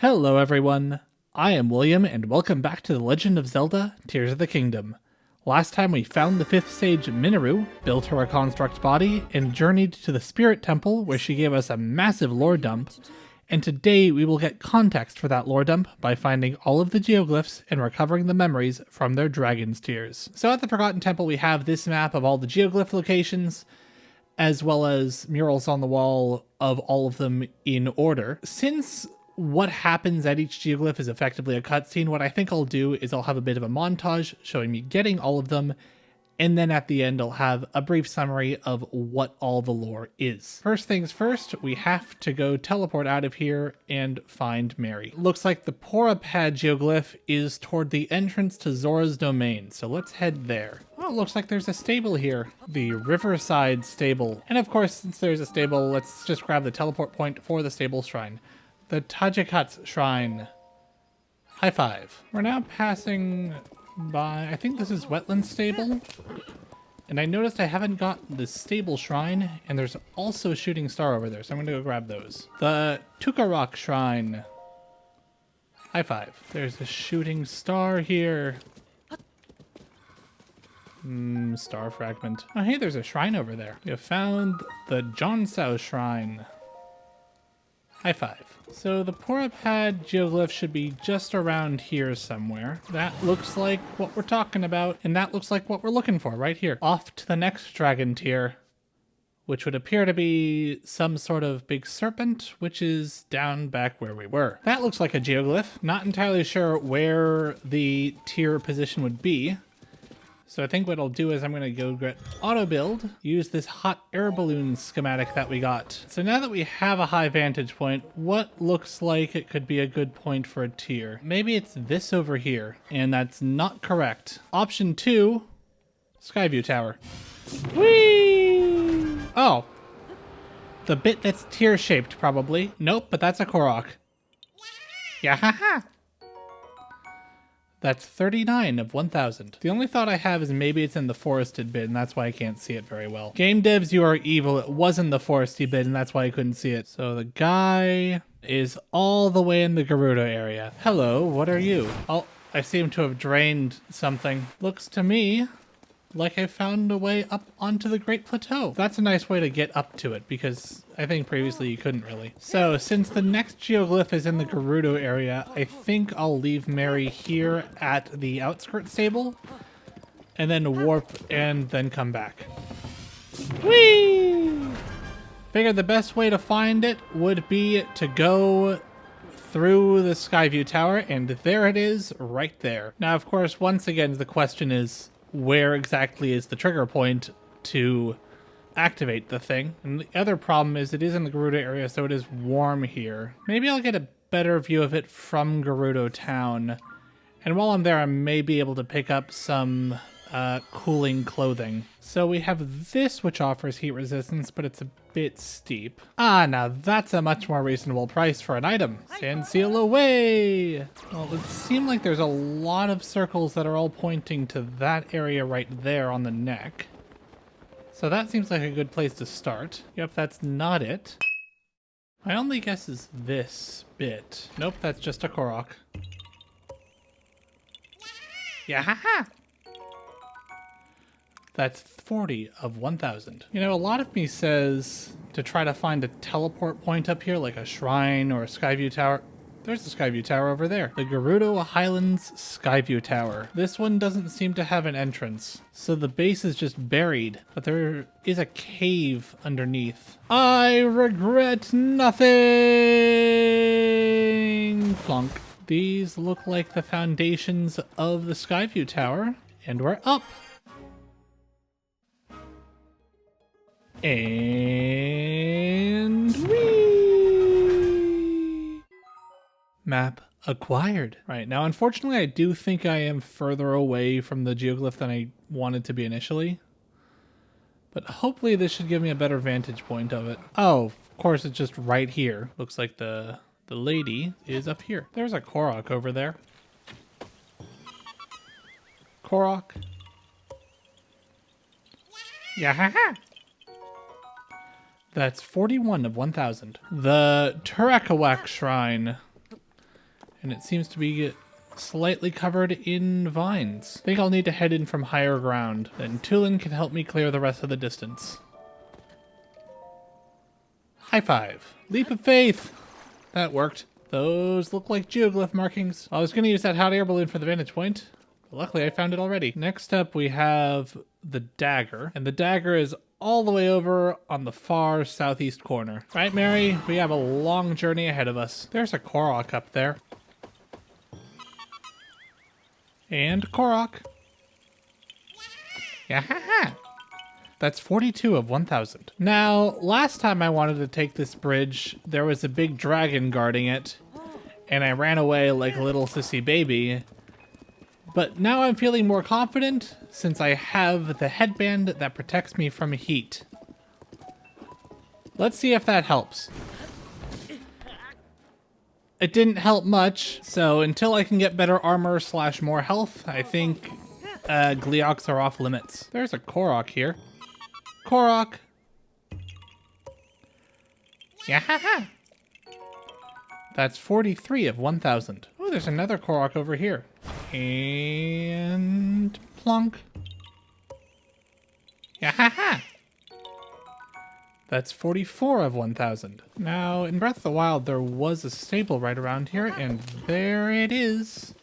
Hello everyone, I am William and welcome back to The Legend of Zelda, Tears of the Kingdom. Last time we found the 5th sage Mineru, built her a construct body, and journeyed to the Spirit Temple where she gave us a massive lore dump, and today we will get context for that lore dump by finding all of the Geoglyphs and recovering the memories from their dragon's tears. So at the Forgotten Temple we have this map of all the Geoglyph locations, as well as murals on the wall of all of them in order. Since what happens at each geoglyph is effectively a cutscene, what I think I'll do is I'll have a bit of a montage showing me getting all of them, and then at the end I'll have a brief summary of what all the lore is. First things first, we have to go teleport out of here and find Mary. Looks like the Porapad geoglyph is toward the entrance to Zora's domain, so let's head there. Oh, it looks like there's a stable here. The Riverside Stable. And of course, since there's a stable, let's just grab the teleport point for the stable shrine. The TOTK Shrine. High five. We're now passing by, I think this is Wetland Stable. And I noticed I haven't got the stable shrine, and there's also a shooting star over there, so I'm gonna go grab those. The Tukarok Shrine. High five. There's a shooting star here. Star fragment. Oh hey, there's a shrine over there. We have found the Jonsau Shrine. High five. So the Porapad geoglyph should be just around here somewhere. That looks like what we're talking about, and that looks like what we're looking for right here. Off to the next dragon tier, which would appear to be some sort of big serpent, which is down back where we were. That looks like a geoglyph. Not entirely sure where the tier position would be. So I think what I'll do is I'm going to go get auto build, use this hot air balloon schematic that we got. So now that we have a high vantage point, what looks like it could be a good point for a tier? Maybe it's this over here, and that's not correct. Option 2, Skyview Tower. Whee! Oh, the bit that's tier shaped probably. Nope, but that's a Korok. Yeah, haha. That's 39 of 1,000. The only thought I have is maybe it's in the forested bit, and that's why I can't see it very well. Game devs, you are evil. It was in the foresty bit, and that's why I couldn't see it. So the guy is all the way in the Gerudo area. Hello, what are you? Oh, I seem to have drained something. Looks to me like I found a way up onto the Great Plateau. That's a nice way to get up to it, because I think previously you couldn't really. So, since the next geoglyph is in the Gerudo area, I think I'll leave Mary here at the outskirts stable, and then warp and then come back. Whee! Figured the best way to find it would be to go through the Skyview Tower, and there it is, right there. Now, of course, once again, the question is, where exactly is the trigger point to activate the thing? And the other problem is it is in the Gerudo area, so it is warm here. Maybe I'll get a better view of it from Gerudo town. And while I'm there, I may be able to pick up some cooling clothing. So we have this, which offers heat resistance, but it's a bit steep. Ah, now that's a much more reasonable price for an item. Sand seal away! Well, it seems like there's a lot of circles that are all pointing to that area right there on the neck. So that seems like a good place to start. Yep, that's not it. My only guess is this bit. Nope, that's just a Korok. Yeah, haha! That's 40 of 1,000. You know, a lot of me says to try to find a teleport point up here, like a shrine or a Skyview Tower. There's the Skyview Tower over there. The Gerudo Highlands Skyview Tower. This one doesn't seem to have an entrance, so the base is just buried, but there is a cave underneath. I regret nothing! Plonk. These look like the foundations of the Skyview Tower, and we're up! And whee! Map acquired. Right, now unfortunately I do think I am further away from the geoglyph than I wanted to be initially. But hopefully this should give me a better vantage point of it. Oh, of course it's just right here. Looks like the lady is up here. There's a Korok over there. Korok. Yeah, haha. That's 41 of 1,000. The Turakawak Shrine. And it seems to be slightly covered in vines. I think I'll need to head in from higher ground. Then Tulin can help me clear the rest of the distance. High five. Leap of faith. That worked. Those look like geoglyph markings. I was going to use that hot air balloon for the vantage point. But luckily, I found it already. Next up, we have the dagger. And the dagger is all the way over on the far southeast corner. Right, Mary? We have a long journey ahead of us. There's a Korok up there. And Korok. Yeah. That's 42 of 1,000. Now, last time I wanted to take this bridge, there was a big dragon guarding it, and I ran away like a little sissy baby. But now I'm feeling more confident since I have the headband that protects me from heat. Let's see if that helps. It didn't help much, so until I can get better armor / more health, I think Gleoks are off limits. There's a Korok here. Korok! Yeah. That's 43 of 1,000. Oh, there's another Korok over here. And plonk. Yeah. That's 44 of 1,000. Now, in Breath of the Wild, there was a stable right around here, and there it is.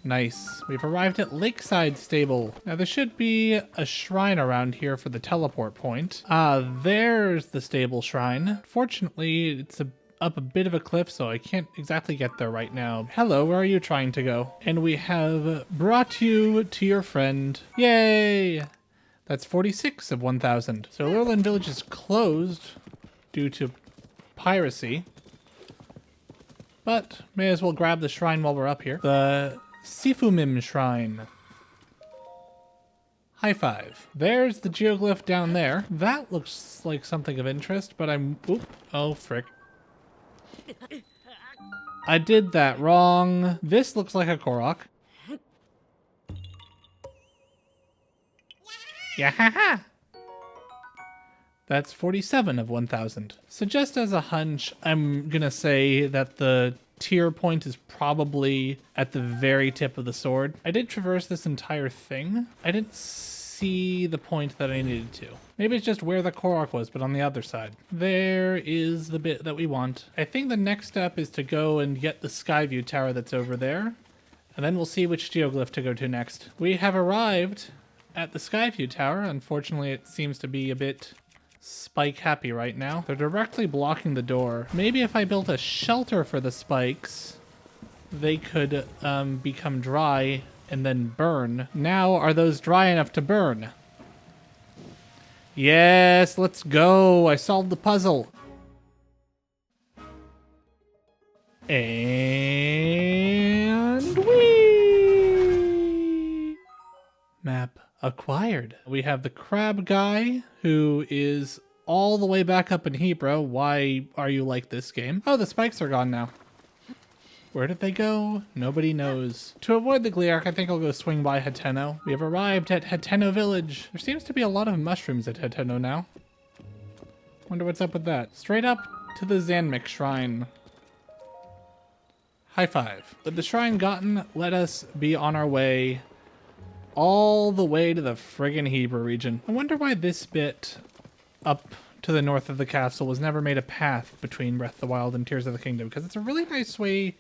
Nice. We've arrived at Lakeside Stable. Now, there should be a shrine around here for the teleport point. There's the stable shrine. Fortunately, it's up a bit of a cliff, so I can't exactly get there right now. Hello, where are you trying to go? And we have brought you to your friend. Yay! That's 46 of 1,000. So Lurelin Village is closed due to piracy. But may as well grab the shrine while we're up here. The Sifumim Shrine. High five. There's the geoglyph down there. That looks like something of interest, but oh, frick. I did that wrong. This looks like a Korok. Yeah. That's 47 of 1,000. So just as a hunch, I'm gonna say that the tier point is probably at the very tip of the sword. I did traverse this entire thing. I didn't see the point that I needed to. Maybe it's just where the Korok was, but on the other side. There is the bit that we want. I think the next step is to go and get the Skyview Tower that's over there, and then we'll see which geoglyph to go to next. We have arrived at the Skyview Tower. Unfortunately, it seems to be a bit spike happy right now. They're directly blocking the door. Maybe if I built a shelter for the spikes, they could become dry and then burn. Now, are those dry enough to burn? Yes, let's go. I solved the puzzle. And whee! Map acquired. We have the crab guy, who is all the way back up in Hebra. Why are you like this game? Oh, the spikes are gone now. Where did they go? Nobody knows. To avoid the Gleark, I think I'll go swing by Hateno. We have arrived at Hateno Village. There seems to be a lot of mushrooms at Hateno now. Wonder what's up with that. Straight up to the Zanmik Shrine. High five. With the shrine gotten, let us be on our way all the way to the friggin' Hebra region. I wonder why this bit up to the north of the castle was never made a path between Breath of the Wild and Tears of the Kingdom, because it's a really nice way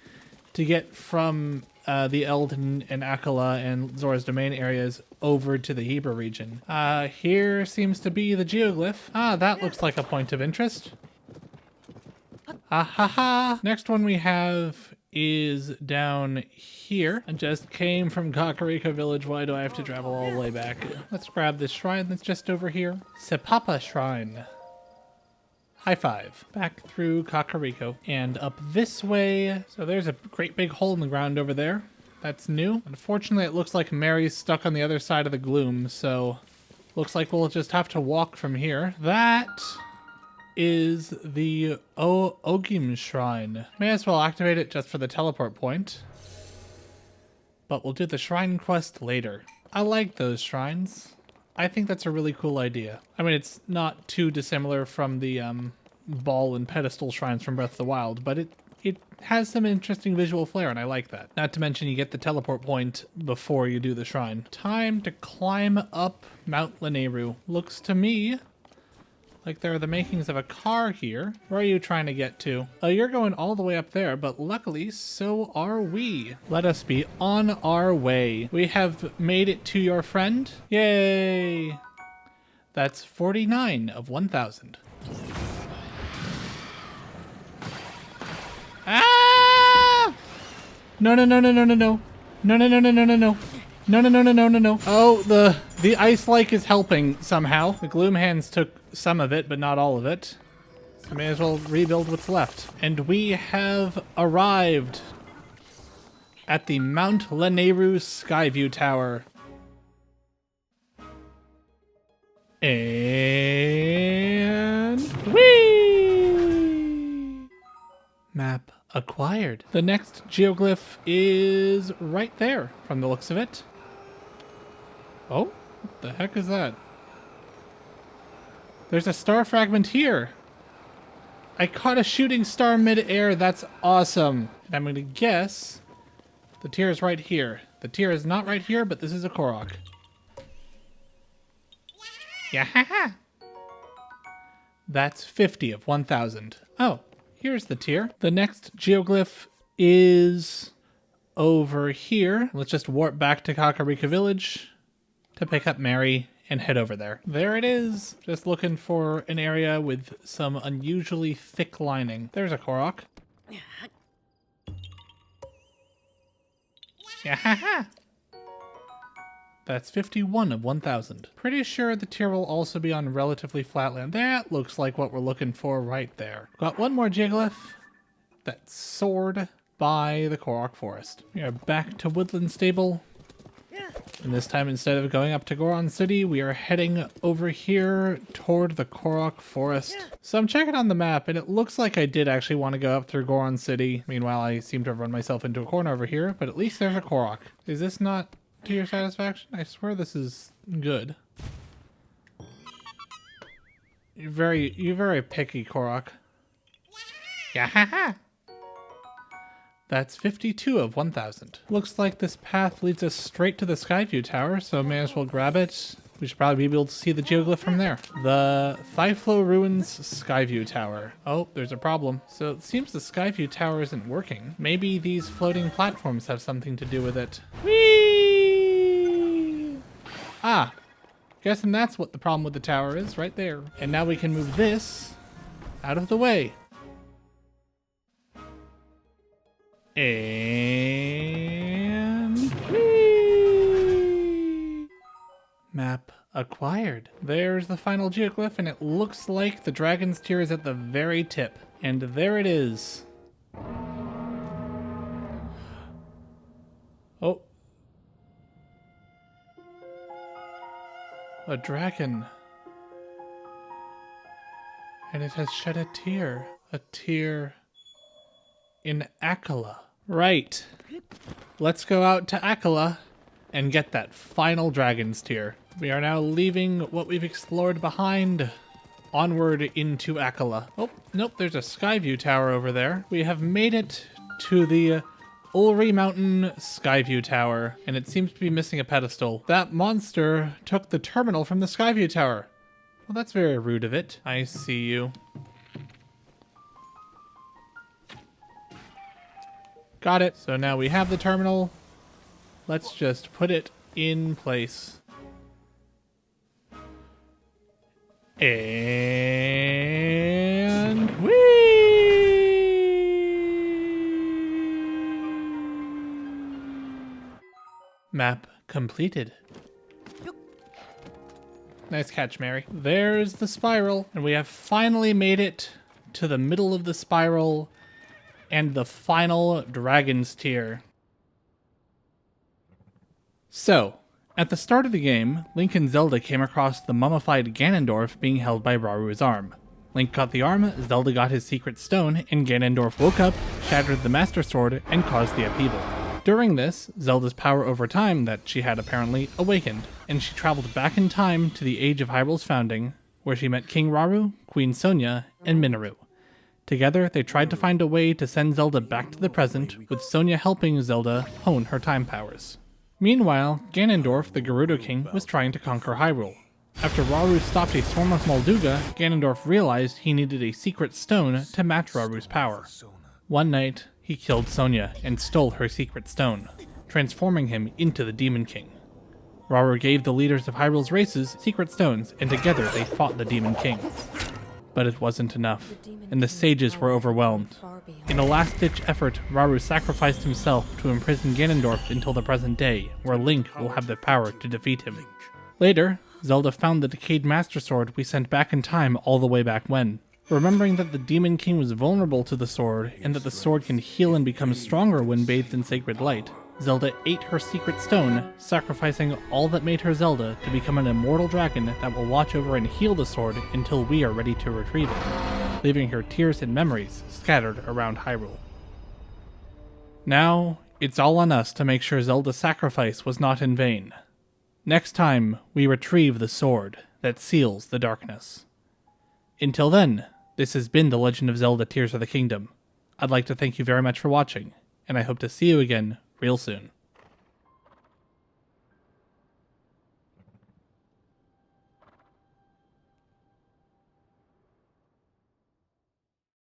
to get from the Eldin and Akala and Zora's Domain areas over to the Hebra region. Here seems to be the geoglyph. That looks like a point of interest. Next one we have is down here. I just came from Kakariko Village. Why do I have to travel all the way back? Let's grab this shrine that's just over here. Sepapa Shrine. High five. Back through Kakariko and up this way. So there's a great big hole in the ground over there. That's new. Unfortunately, it looks like Mary's stuck on the other side of the gloom, so looks like we'll just have to walk from here. That is the Ogim Shrine. May as well activate it just for the teleport point. But we'll do the shrine quest later. I like those shrines. I think that's a really cool idea. I mean, it's not too dissimilar from the ball and pedestal shrines from Breath of the Wild, but it has some interesting visual flair, and I like that. Not to mention you get the teleport point before you do the shrine. Time to climb up Mount Mineru. Looks to me like there are the makings of a car here. Where are you trying to get to? Oh, you're going all the way up there, but luckily, so are we. Let us be on our way. We have made it to your friend. Yay! That's 49 of 1,000. Ah! No, no, no, no, no, no, no. No, no, no, no, no, no, no. No, no, no, no, no, no, no. Oh, the ice-like is helping somehow. The Gloom Hands took some of it, but not all of it. So may as well rebuild what's left. And we have arrived at the Mount Mineru Skyview Tower. And whee! Map acquired. The next geoglyph is right there from the looks of it. Oh, what the heck is that? There's a star fragment here. I caught a shooting star mid-air. That's awesome. And I'm going to guess the tier is right here. The tier is not right here, but this is a Korok. Yeah. That's 50 of 1,000. Oh, here's the tier. The next geoglyph is over here. Let's just warp back to Kakarika Village to pick up Mary and head over there. There it is. Just looking for an area with some unusually thick lining. There's a Korok. Yeah. That's 51 of 1,000. Pretty sure the tier will also be on relatively flat land. That looks like what we're looking for right there. Got one more geoglyph. That's soared by the Korok Forest. We are back to Woodland Stable. And this time, instead of going up to Goron City, we are heading over here toward the Korok Forest. So I'm checking on the map, and it looks like I did actually want to go up through Goron City. Meanwhile, I seem to have run myself into a corner over here, but at least there's a Korok. Is this not to your satisfaction? I swear this is good. You're very picky, Korok. Yeah. That's 52 of 1,000. Looks like this path leads us straight to the Skyview Tower, so may as well grab it. We should probably be able to see the geoglyph from there. The Thiflo Ruins Skyview Tower. Oh, there's a problem. So it seems the Skyview Tower isn't working. Maybe these floating platforms have something to do with it. Whee! Ah, guessing that's what the problem with the tower is, right there. And now we can move this out of the way. And whee! Map acquired. There's the final geoglyph, and it looks like the dragon's tear is at the very tip. And there it is. Oh. A dragon. And it has shed a tear. A tear in Akala. Right. Let's go out to Akala and get that final dragon's tear. We are now leaving what we've explored behind, onward into Akala. Oh, nope, there's a Skyview Tower over there. We have made it to the Ulri Mountain Skyview Tower, and it seems to be missing a pedestal. That monster took the terminal from the Skyview Tower. Well, that's very rude of it. I see you. Got it. So now we have the terminal. Let's just put it in place. And map completed. Nice catch, Mary. There's the spiral, and we have finally made it to the middle of the spiral and the final dragon's tear. So, at the start of the game, Link and Zelda came across the mummified Ganondorf being held by Raru's arm. Link got the arm, Zelda got his secret stone, and Ganondorf woke up, shattered the Master Sword, and caused the upheaval. During this, Zelda's power over time that she had apparently awakened, and she traveled back in time to the age of Hyrule's founding, where she met King Raru, Queen Sonia, and Mineru. Together, they tried to find a way to send Zelda back to the present, with Sonia helping Zelda hone her time powers. Meanwhile, Ganondorf, the Gerudo King, was trying to conquer Hyrule. After Rauru stopped a swarm of Molduga, Ganondorf realized he needed a secret stone to match Raru's power. One night, he killed Sonia and stole her secret stone, transforming him into the Demon King. Rauru gave the leaders of Hyrule's races secret stones, and together they fought the Demon King. But it wasn't enough, and the sages were overwhelmed. In a last-ditch effort, Rauru sacrificed himself to imprison Ganondorf until the present day, where Link will have the power to defeat him. Later, Zelda found the decayed Master Sword we sent back in time all the way back when. Remembering that the Demon King was vulnerable to the sword, and that the sword can heal and become stronger when bathed in sacred light, Zelda ate her secret stone, sacrificing all that made her Zelda to become an immortal dragon that will watch over and heal the sword until we are ready to retrieve it, leaving her tears and memories scattered around Hyrule. Now, it's all on us to make sure Zelda's sacrifice was not in vain. Next time, we retrieve the sword that seals the darkness. Until then, this has been The Legend of Zelda Tears of the Kingdom. I'd like to thank you very much for watching, and I hope to see you again real soon.